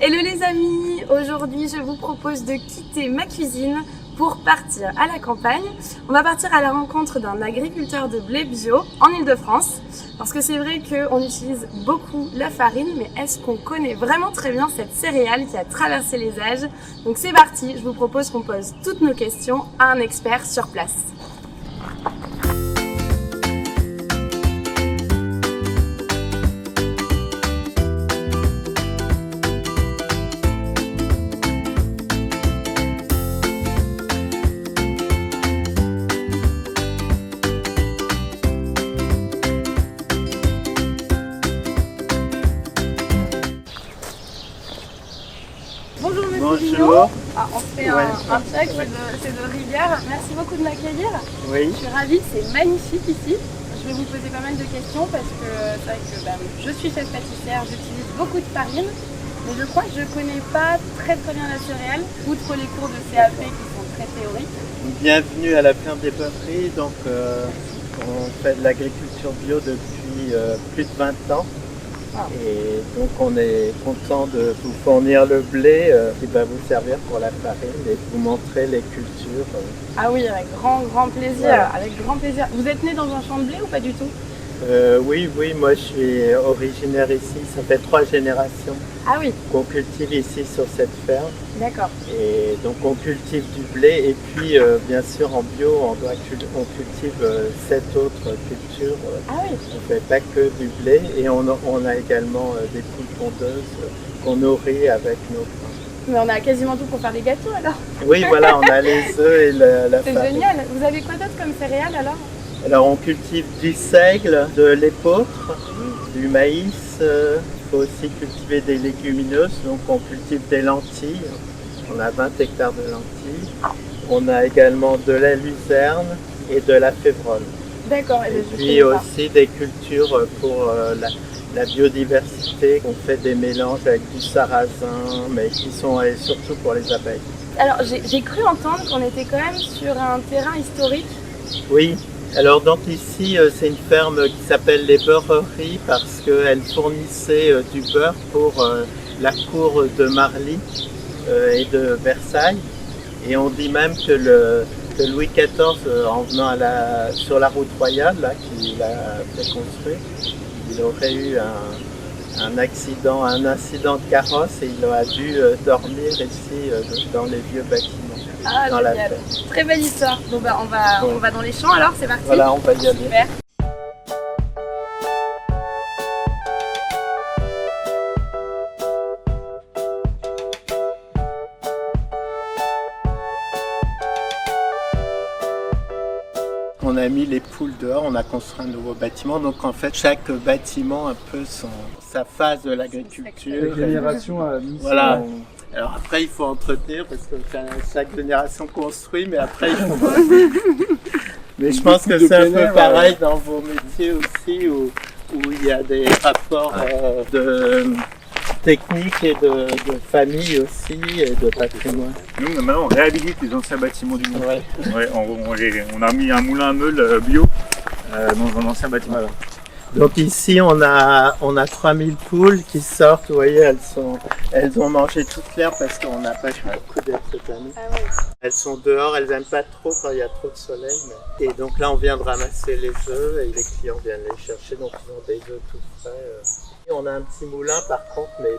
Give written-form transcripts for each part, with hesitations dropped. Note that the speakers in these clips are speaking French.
Hello les amis, aujourd'hui je vous propose de quitter ma cuisine pour partir à la campagne. On va partir à la rencontre d'un agriculteur de blé bio en Ile-de-France parce que c'est vrai qu'on utilise beaucoup la farine, mais est-ce qu'on connaît vraiment très bien cette céréale qui a traversé les âges? Donc c'est parti, je vous propose qu'on pose toutes nos questions à un expert sur place. Bonjour Monsieur Vignon. On fait un check, c'est de Rivière. Merci beaucoup de m'accueillir. Oui. Je suis ravie, c'est magnifique ici. Je vais vous poser pas mal de questions parce que c'est vrai que je suis chef pâtissière, j'utilise beaucoup de farine, mais je crois que je ne connais pas très bien la céréale, outre les cours de CAP qui sont très théoriques. Bienvenue à la ferme des Beuveries. Donc, on fait de l'agriculture bio depuis plus de 20 ans. Et donc on est content de vous fournir le blé qui va vous servir pour la farine et de vous montrer les cultures. Ah oui, avec grand plaisir, voilà. Avec grand plaisir. Vous êtes né dans un champ de blé ou pas du tout? Oui, moi je suis originaire ici, ça fait 3 générations qu'on cultive ici sur cette ferme. D'accord. Et donc on cultive du blé et puis bien sûr en bio on cultive 7 autres cultures. On ne fait pas que du blé et on a également des poules pondeuses qu'on nourrit avec nos pains. Mais on a quasiment tout pour faire des gâteaux alors. Oui, voilà, on a les œufs et la farine. C'est génial. Vous avez quoi d'autre comme céréales alors? Alors on cultive du seigle, de l'épeautre, du maïs, il faut aussi cultiver des légumineuses, donc on cultive des lentilles, on a 20 hectares de lentilles, on a également de la luzerne et de la févrole. D'accord. Et puis aussi des cultures pour la biodiversité, on fait des mélanges avec du sarrasin, mais qui sont surtout pour les abeilles. Alors j'ai cru entendre qu'on était quand même sur un terrain historique. Oui. Alors donc ici c'est une ferme qui s'appelle les Beuveries parce qu'elle fournissait du beurre pour la cour de Marly et de Versailles. Et on dit même que Louis XIV en venant sur la route royale là, qui l'a fait construire, il aurait eu un incident de carrosse et il a dû dormir ici dans les vieux bâtiments. Ah, génial. Très belle histoire. Bon bah on va dans les champs alors, c'est parti. Voilà, on va y aller. Super. On a mis les poules dehors, on a construit un nouveau bâtiment. Donc en fait, chaque bâtiment a un peu sa phase de l'agriculture. Génération à voilà. Alors après, il faut entretenir parce que chaque génération construit, mais après, il faut... Mais je pense que c'est un peu pareil dans vos métiers aussi, où il y a des rapports de technique et de famille aussi, et de patrimoine. Nous, maintenant, on réhabilite les anciens bâtiments du monde. Ouais. Ouais, on a mis un moulin à meule bio dans un ancien bâtiment. Voilà. Donc ici on a 3000 poules qui sortent, vous voyez, elles ont mangé toute l'herbe parce qu'on n'a pas eu beaucoup d'herbe cette année. Ah ouais. Elles sont dehors, elles n'aiment pas trop quand il y a trop de soleil. Et donc là on vient de ramasser les œufs et les clients viennent les chercher, donc ils ont des œufs tout frais. Et on a un petit moulin par contre, mais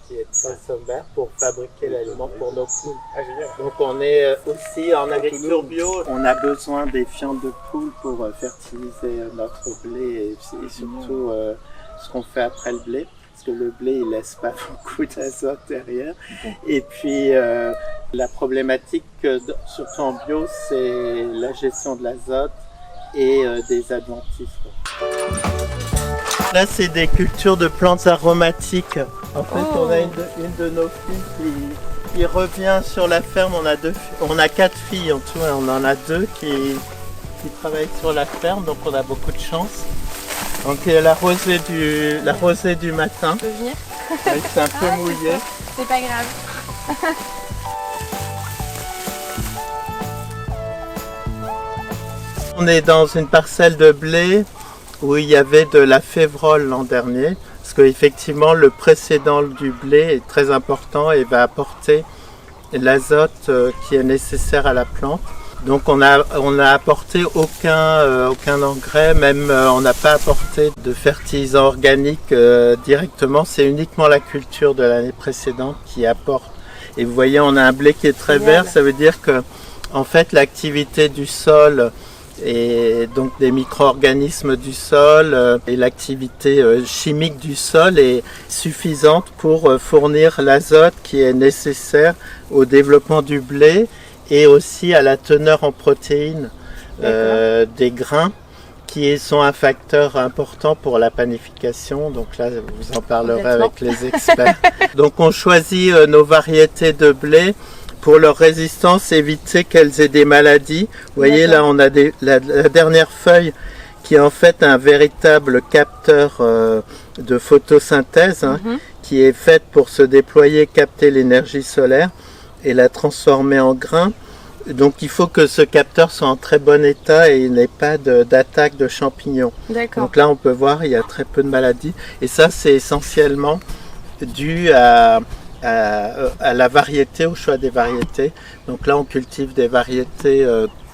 qui est très sommaire pour fabriquer l'aliment pour nos poules. Ah, génial. Donc on est aussi en agriculture bio, on a besoin des fientes de poules pour fertiliser notre blé et surtout ce qu'on fait après le blé, parce que le blé il laisse pas beaucoup d'azote derrière. Et puis la problématique, surtout en bio, c'est la gestion de l'azote et des adventifs. Là, c'est des cultures de plantes aromatiques. En fait, on a une de nos filles qui revient sur la ferme. On a 4 filles en tout, et on en a 2 qui travaillent sur la ferme, donc on a beaucoup de chance. Donc la rosée du matin. Je peux venir? C'est un peu mouillé. C'est pas grave. On est dans une parcelle de blé où il y avait de la févrole l'an dernier. parce qu'effectivement le précédent du blé est très important et va apporter l'azote qui est nécessaire à la plante. Donc on a apporté aucun engrais, même on n'a pas apporté de fertilisant organique directement, c'est uniquement la culture de l'année précédente qui apporte. Et vous voyez, on a un blé qui est très vert, ça veut dire que en fait l'activité du sol et donc des micro-organismes du sol et l'activité chimique du sol est suffisante pour fournir l'azote qui est nécessaire au développement du blé et aussi à la teneur en protéines des grains qui sont un facteur important pour la panification. Donc là, vous en parlerez avec les experts. Donc on choisit nos variétés de blé pour leur résistance, éviter qu'elles aient des maladies. Vous voyez, là, on a la dernière feuille qui est en fait un véritable capteur de photosynthèse qui est faite pour se déployer, capter l'énergie solaire et la transformer en grains. Donc il faut que ce capteur soit en très bon état et il n'ait pas d'attaque de champignons. Donc là on peut voir, il y a très peu de maladies. Et ça c'est essentiellement dû à la variété, au choix des variétés. Donc là on cultive des variétés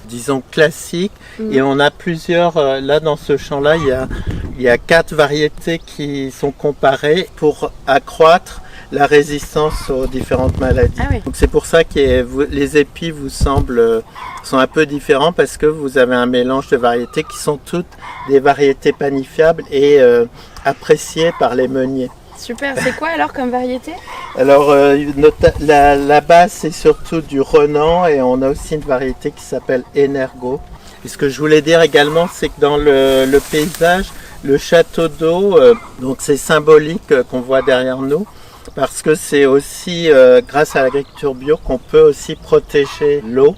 disons classiques et on a plusieurs, là dans ce champ-là il y a 4 variétés qui sont comparées pour accroître la résistance aux différentes maladies. Donc c'est pour ça que les épis vous sont un peu différents parce que vous avez un mélange de variétés qui sont toutes des variétés panifiables et appréciées par les meuniers. Super, c'est quoi alors comme variété? Alors la base c'est surtout du Renan et on a aussi une variété qui s'appelle Energo. Et ce que je voulais dire également c'est que dans le paysage, le château d'eau, donc c'est symbolique qu'on voit derrière nous, parce que c'est aussi grâce à l'agriculture bio qu'on peut aussi protéger l'eau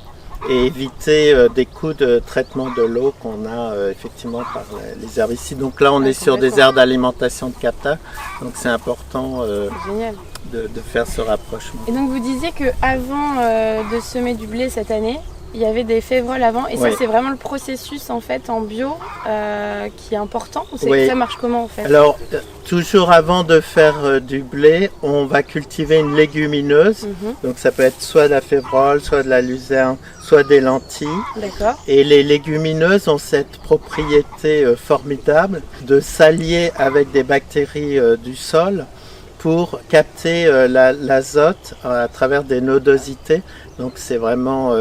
et éviter des coûts de traitement de l'eau qu'on a effectivement par les herbicides. Donc là on est sur des aires d'alimentation de captage, donc c'est important de faire ce rapprochement. Et donc vous disiez qu'avant de semer du blé cette année, il y avait des févroles avant et ça c'est vraiment le processus en fait en bio qui est important ou ça marche comment en fait? Alors toujours avant de faire du blé, on va cultiver une légumineuse. Donc ça peut être soit de la févrole, soit de la luzerne, soit des lentilles. Et les légumineuses ont cette propriété formidable de s'allier avec des bactéries du sol pour capter l'azote à travers des nodosités. Donc c'est vraiment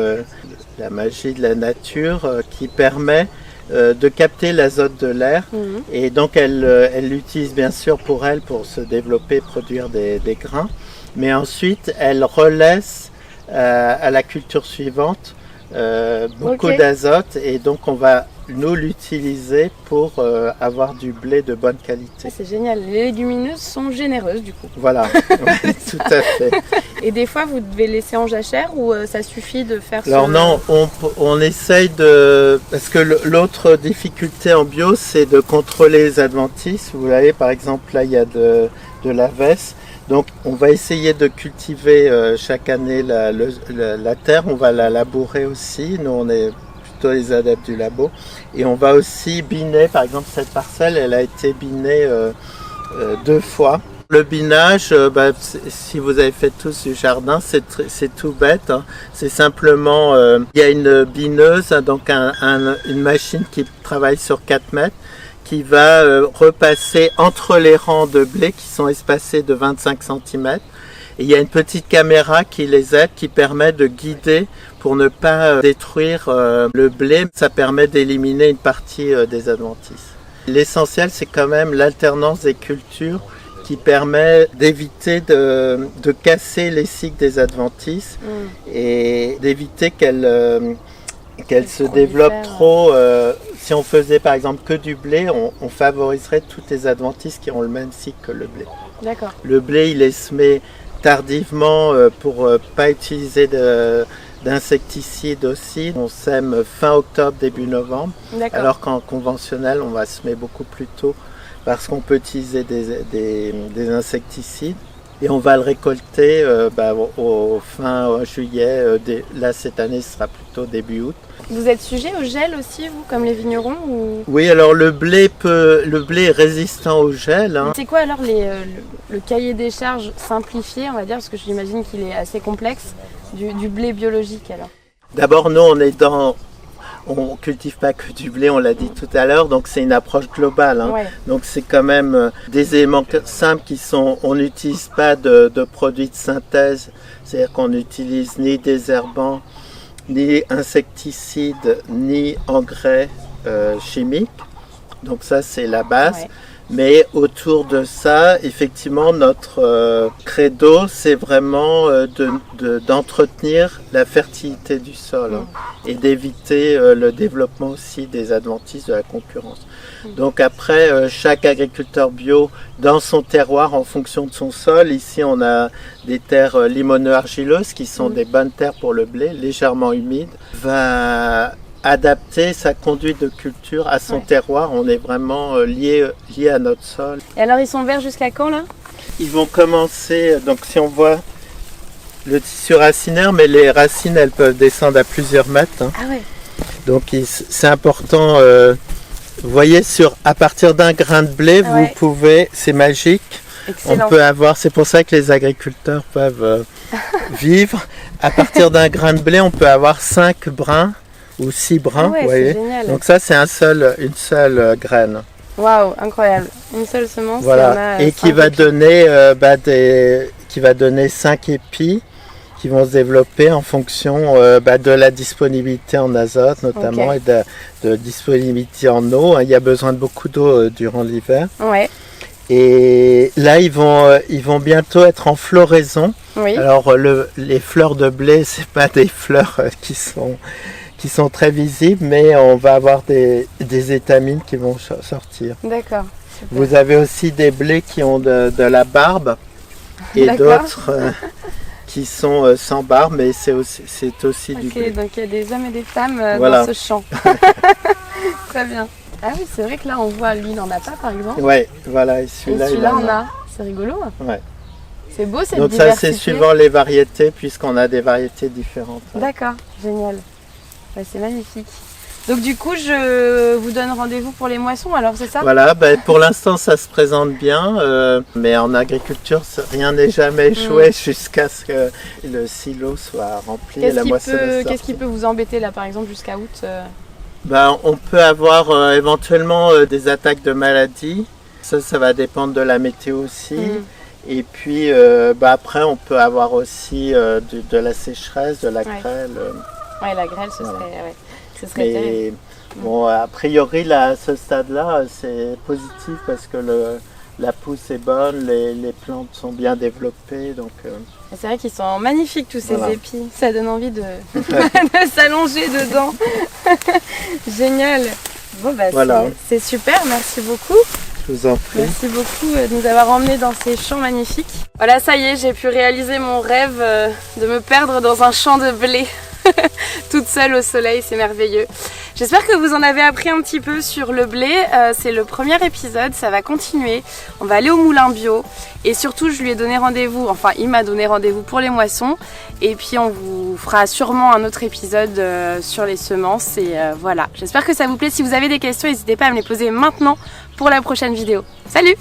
la magie de la nature qui permet de capter l'azote de l'air. Et donc elle l'utilise bien sûr pour se développer, produire des grains. Mais ensuite elle relaisse à la culture suivante beaucoup d'azote et donc on va nous l'utiliser pour avoir du blé de bonne qualité. C'est génial, les légumineuses sont généreuses du coup. Voilà, tout à fait. Et des fois vous devez laisser en jachère ou ça suffit de faire Alors non, on essaye de... Parce que l'autre difficulté en bio c'est de contrôler les adventices. Vous voyez par exemple là il y a de la veste. Donc on va essayer de cultiver chaque année la terre, on va la labourer aussi, nous on est plutôt les adeptes du labo. Et on va aussi biner, par exemple cette parcelle elle a été binée 2 fois. Le binage, si vous avez fait tous du jardin, c'est tout bête, hein. C'est simplement, il y a une bineuse, donc une machine qui travaille sur 4 mètres, qui va repasser entre les rangs de blé qui sont espacés de 25 cm. Et il y a une petite caméra qui les aide, qui permet de guider pour ne pas détruire le blé. Ça permet d'éliminer une partie des adventices. L'essentiel, c'est quand même l'alternance des cultures qui permet d'éviter de casser les cycles des adventices et d'éviter qu'elles se développent trop. Si on faisait par exemple que du blé, on favoriserait toutes les adventices qui ont le même cycle que le blé. D'accord. Le blé, il est semé tardivement pour pas utiliser d'insecticides aussi. On sème fin octobre, début novembre, alors qu'en conventionnel, on va semer beaucoup plus tôt parce qu'on peut utiliser des insecticides. Et on va le récolter au fin juillet. Là, cette année, ce sera plutôt début août. Vous êtes sujet au gel aussi, vous, comme les vignerons ou... Oui, alors le blé est résistant au gel. Hein. C'est quoi alors le cahier des charges simplifié, on va dire, parce que j'imagine qu'il est assez complexe, du blé biologique alors? D'abord, nous, on cultive pas que du blé, on l'a dit tout à l'heure, donc c'est une approche globale. Hein. Ouais. Donc c'est quand même des éléments simples on n'utilise pas de produits de synthèse, c'est-à-dire qu'on n'utilise ni désherbants, ni insecticides, ni engrais chimiques. Donc ça c'est la base. Ouais. Mais autour de ça, effectivement, notre credo, c'est vraiment d'entretenir la fertilité du sol et d'éviter le développement aussi des adventices de la concurrence. Donc après, chaque agriculteur bio, dans son terroir, en fonction de son sol, ici on a des terres limoneux-argileuses qui sont des bonnes terres pour le blé, légèrement humides, va adapter sa conduite de culture à son terroir. On est vraiment lié à notre sol. Et alors ils sont verts jusqu'à quand là? Ils vont commencer, donc si on voit le tissu racinaire, mais les racines elles peuvent descendre à plusieurs mètres. Hein. Ah ouais. Donc c'est important, vous voyez, à partir d'un grain de blé, vous pouvez, c'est magique. Excellent. On peut avoir, c'est pour ça que les agriculteurs peuvent vivre. À partir d'un grain de blé, on peut avoir 5 brins ou 6 brins, vous voyez. Donc ça c'est une seule graine. Waouh, incroyable. Une seule semence. Voilà. Et qui va donner qui va donner 5 épis qui vont se développer en fonction de la disponibilité en azote notamment et de disponibilité en eau. Il y a besoin de beaucoup d'eau durant l'hiver. Ouais. Et là ils vont bientôt être en floraison. Oui. Alors les fleurs de blé, c'est pas des fleurs qui sont très visibles, mais on va avoir des étamines qui vont sortir. D'accord. Vous avez aussi des blés qui ont de la barbe et d'autres qui sont sans barbe, mais c'est aussi du blé. Donc il y a des hommes et des femmes dans ce champ. Très bien. Ah oui, c'est vrai que là on voit, lui il n'en a pas par exemple. Oui, voilà, et celui-là on a. C'est rigolo. Ouais. C'est beau cette diversité. Donc ça c'est suivant les variétés, puisqu'on a des variétés différentes. D'accord, génial. Ouais, c'est magnifique. Donc du coup, je vous donne rendez-vous pour les moissons, alors c'est ça? Voilà, pour l'instant ça se présente bien, mais en agriculture, rien n'est jamais échoué jusqu'à ce que le silo soit rempli et la moisson sorte. Qu'est-ce qui peut vous embêter là, par exemple, jusqu'à août? On peut avoir éventuellement des attaques de maladies, ça va dépendre de la météo aussi. Et puis après, on peut avoir aussi de la sécheresse, de la grêle. Ouais, la grêle, ce serait terrible. Bon, a priori, là, à ce stade-là, c'est positif parce que la pousse est bonne, les plantes sont bien développées. Donc, c'est vrai qu'ils sont magnifiques, tous ces épis. Ça donne envie de s'allonger dedans. Génial. Bon, c'est super, merci beaucoup. Je vous en prie. Merci beaucoup de nous avoir emmenés dans ces champs magnifiques. Voilà, ça y est, j'ai pu réaliser mon rêve de me perdre dans un champ de blé. Toute seule au soleil, c'est merveilleux. J'espère que vous en avez appris un petit peu sur le blé. C'est le premier épisode, ça va continuer. On va aller au moulin bio et surtout je lui ai donné rendez-vous, enfin il m'a donné rendez-vous pour les moissons et puis on vous fera sûrement un autre épisode sur les semences et voilà. J'espère que ça vous plaît. Si vous avez des questions, n'hésitez pas à me les poser maintenant pour la prochaine vidéo. Salut!